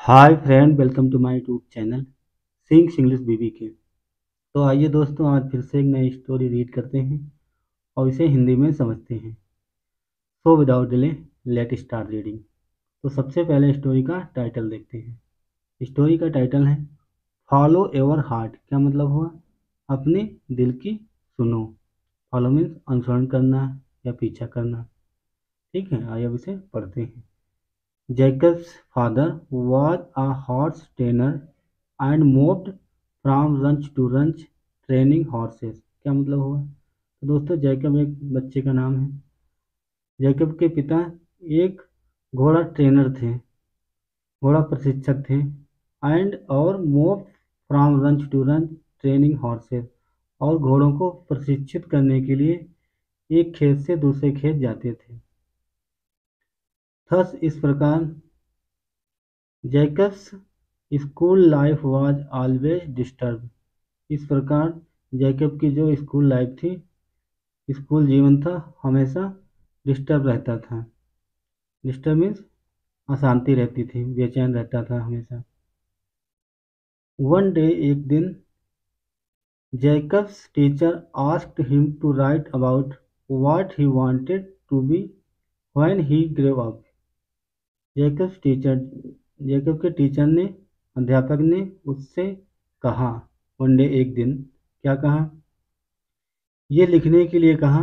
Hi friend, welcome to my YouTube channel sings English BB के। तो आइए दोस्तों, आज फिर से एक नई स्टोरी रीड करते हैं और इसे हिंदी में समझते हैं। So without delay let start reading. तो सबसे पहले स्टोरी का टाइटल देखते हैं। स्टोरी का टाइटल है फॉलो योर हार्ट। क्या मतलब हुआ? अपने दिल की सुनो। फॉलो मीन्स अनुसरण करना या पीछा करना। ठीक है, आइए अब इसे पढ़ते हैं। Jacob's father was a horse trainer and moved from ranch to ranch training horses। क्या मतलब हुआ? तो दोस्तों, जैकब एक बच्चे का नाम है। जैकब के पिता एक घोड़ा ट्रेनर थे, घोड़ा प्रशिक्षक थे। एंड और move from ranch to ranch training horses, और घोड़ों को प्रशिक्षित करने के लिए एक खेत से दूसरे खेत जाते थे। थस इस प्रकार Jacobs school life was always disturb. इस प्रकार जैकब की जो स्कूल लाइफ थी, स्कूल जीवन था, हमेशा डिस्टर्ब रहता था। डिस्टर्ब मीन्स अशांति रहती थी, बेचैन रहता था हमेशा। वन डे एक दिन Jacob's teacher asked him to write about what he wanted to be when he grew up. Jacob's teacher Jacob के टीचर ने, अध्यापक ने उससे कहा, वन डे एक दिन, क्या कहा? ये लिखने के लिए कहा,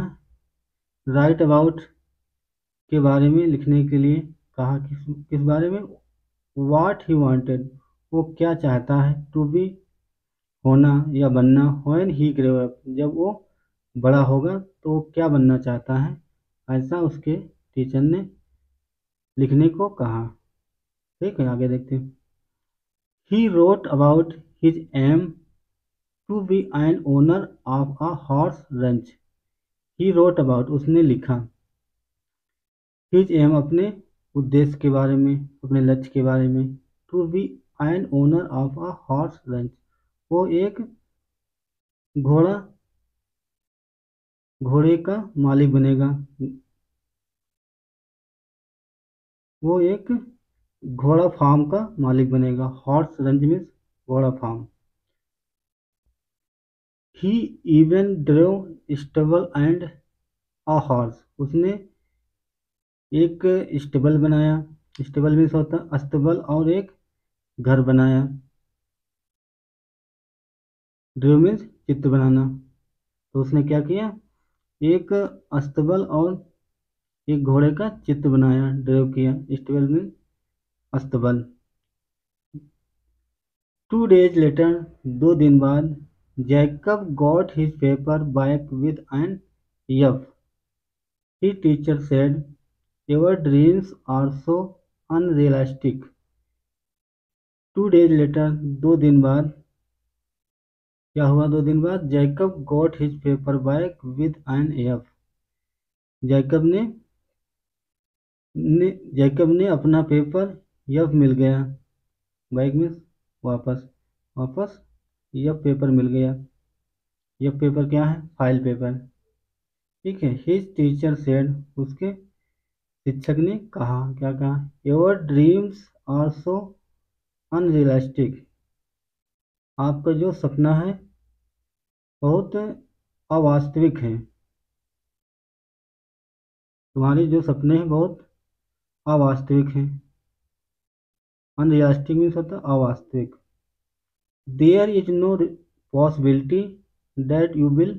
राइट अबाउट के बारे में लिखने के लिए कहा। किस बारे में? व्हाट ही वांटेड, वो क्या चाहता है, टू बी होना या बनना, व्हेन ही ग्रो अप, जब वो बड़ा होगा तो वो क्या बनना चाहता है, ऐसा उसके टीचर ने लिखने को कहा। ठीक है, आगे देखते हैं। He wrote about his aim to be an owner of a horse ranch. He wrote about, उसने लिखा, हिज एम, अपने उद्देश्य के बारे में, अपने लक्ष्य के बारे में, to be an owner of a horse ranch, वो एक घोड़ा घोड़े का मालिक बनेगा। वो एक घोड़ा फार्म का मालिक बनेगा। हॉर्स रंच मीन्स घोड़ा farm. He even drove stable and a horse, उसने एक स्टेबल बनाया। स्टेबल मीन्स होता है अस्तबल, और एक घर बनाया। ड्रेव मीन्स चित्र बनाना। तो उसने क्या किया? एक अस्तबल और एक घोड़े का चित्र बनाया, ड्रेव किया। स्टेबल मीन्स अस्तबल। 2 days later, 2 दिन बाद, Jacob got his paper back with an F. His teacher said, your dreams are so unrealistic। 2 days later, 2 दिन बाद, क्या हुआ? 2 दिन बाद, Jacob got his paper back with an F. Jacob ने जैकब ने अपना पेपर यफ मिल गया। बैक मीन्स वापस, वापस यफ पेपर मिल गया। यफ पेपर क्या है? File paper. ठीक है। हिज टीचर सेड, उसके शिक्षक ने कहा, क्या कहा? Your dreams are so unrealistic. आपका जो सपना है बहुत अवास्तविक है। तुम्हारे जो सपने हैं बहुत अवास्तविक हैं। अनरियलिस्टिक मीन्स होता है अवास्तविक। There is no possibility that you will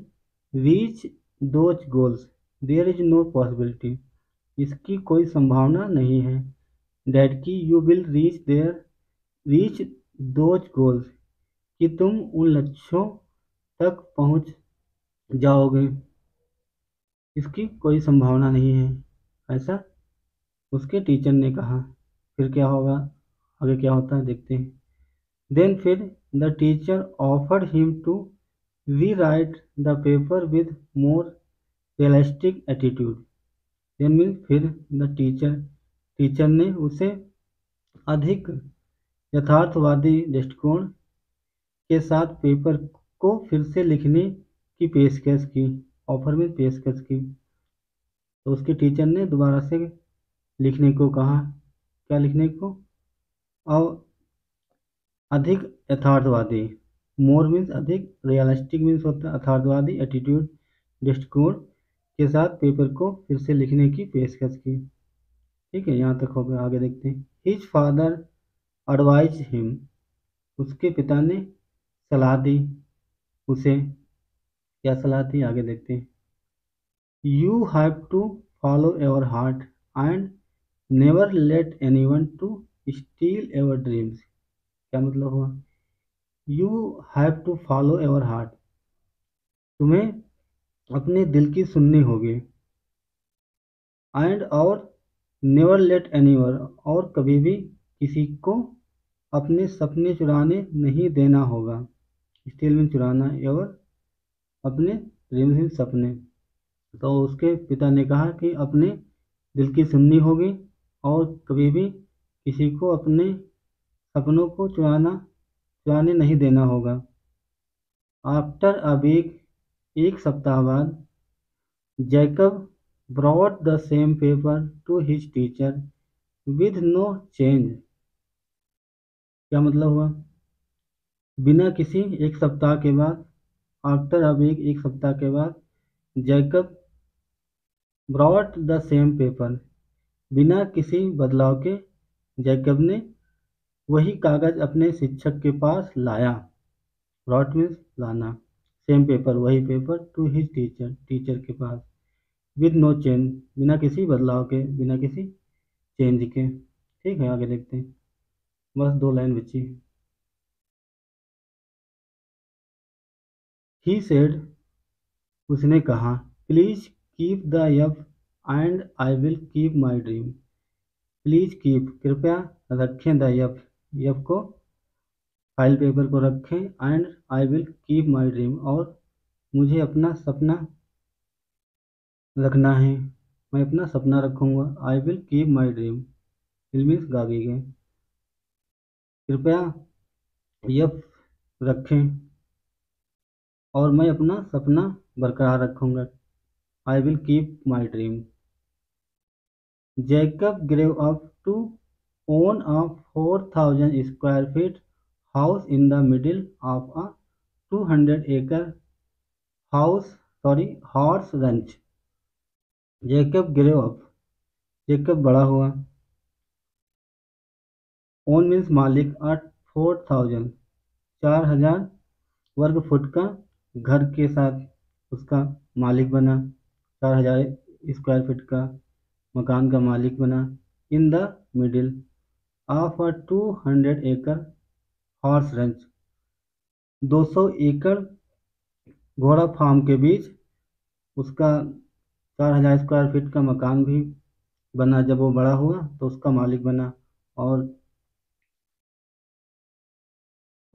reach those goals. There is no possibility, इसकी कोई संभावना नहीं है। दैट की you will reach those goals, कि तुम उन लक्ष्यों तक पहुंच जाओगे। इसकी कोई संभावना नहीं है, ऐसा उसके टीचर ने कहा। फिर क्या होगा? आगे क्या होता है देखते हैं। देन फिर the teacher offered him to rewrite the paper with more realistic attitude. Then mean फिर द टीचर ने उसे अधिक यथार्थवादी दृष्टिकोण के साथ पेपर को फिर से लिखने की पेशकश की। ऑफर में पेशकश की। तो उसके टीचर ने दोबारा से लिखने को कहा। क्या लिखने को? अधिक यथार्थवादी, मोर मीन्स अधिक, रियलिस्टिक मीन्स होता है यथार्थवादी एटीट्यूड दृष्टिकोण के साथ पेपर को फिर से लिखने की पेशकश की। ठीक है, यहाँ तक हो गया। आगे देखते हैं। हिज फादर एडवाइज हिम, उसके पिता ने सलाह दी उसे। क्या सलाह थी, आगे देखते हैं। You have to follow your heart and never let anyone to steal your dreams. क्या मतलब हुआ? You have to follow your heart, तुम्हें अपने दिल की सुननी होगी। एंड और नेवर लेट एनीवन, और कभी भी किसी को अपने सपने चुराने नहीं देना होगा। स्टील में चुराना, और अपने ड्रीम्स में सपने। तो उसके पिता ने कहा कि अपने दिल की सुननी होगी और कभी भी किसी को अपने सपनों को चुराने नहीं देना होगा। आफ्टर अ वीक, एक सप्ताह बाद, Jacob brought the same paper to his teacher with no change. क्या मतलब हुआ? बिना किसी, एक सप्ताह के बाद, आफ्टर अ वीक, एक सप्ताह के बाद, Jacob brought the same paper, बिना किसी बदलाव के जैकब ने वही कागज अपने शिक्षक के पास लाया। ब्रॉट मीन्स लाना, सेम पेपर, वही पेपर, टू हिज टीचर, टीचर के पास, विद नो चेंज, बिना किसी बदलाव के, बिना किसी चेंज के। ठीक है, आगे देखते हैं। बस 2 लाइन बची। ही सेड, उसने कहा, please keep the F and I will keep my dream. Please keep, कृपया रखें, द यफ, यफ को, फाइल पेपर को रखें, and I will keep my dream, और मुझे अपना सपना रखना है, मैं अपना सपना रखूंगा। I will keep my dream, will means गागेगे, कृपया यफ रखें और मैं अपना सपना बरकरार रखूंगा। I will keep my dream. Jacob grew up to own a 4,000 square feet house in the middle of a 200-acre horse ranch. Jacob grew up, Jacob बड़ा हुआ, ओन मीन्स मालिक, 4,000, 4,000 वर्ग फुट का घर के साथ उसका मालिक बना, 4,000 स्क्वायर फीट का मकान का मालिक बना। In the middle of a 200 एकड़ हॉर्स रंच, 200 एकड़ घोड़ा फार्म के बीच उसका 4,000 स्क्वायर फीट का मकान भी बना। जब वो बड़ा हुआ तो उसका मालिक बना, और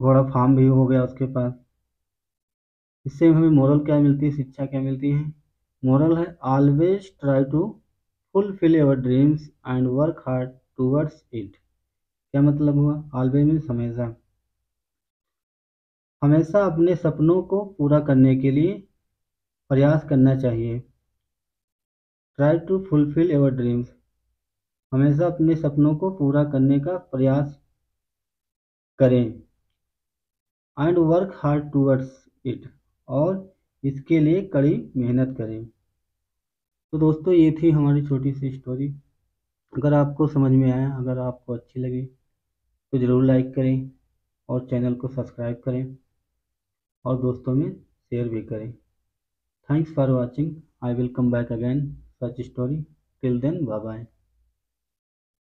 घोड़ा फार्म भी हो गया उसके पास। इससे हमें मोरल क्या मिलती है, शिक्षा क्या मिलती है? मोरल है, always try to fulfil your dreams and work hard towards it. क्या मतलब हुआ? ऑलवेज मीन्स हमेशा, हमेशा अपने सपनों को पूरा करने के लिए प्रयास करना चाहिए। Try to fulfil your dreams, हमेशा अपने सपनों को पूरा करने का प्रयास करें। And work hard towards it, और इसके लिए कड़ी मेहनत करें। तो दोस्तों, ये थी हमारी छोटी सी स्टोरी। अगर आपको समझ में आया, अगर आपको अच्छी लगी, तो ज़रूर लाइक करें और चैनल को सब्सक्राइब करें और दोस्तों में शेयर भी करें। Thanks for watching. I will come back again such story. Till then, bye bye.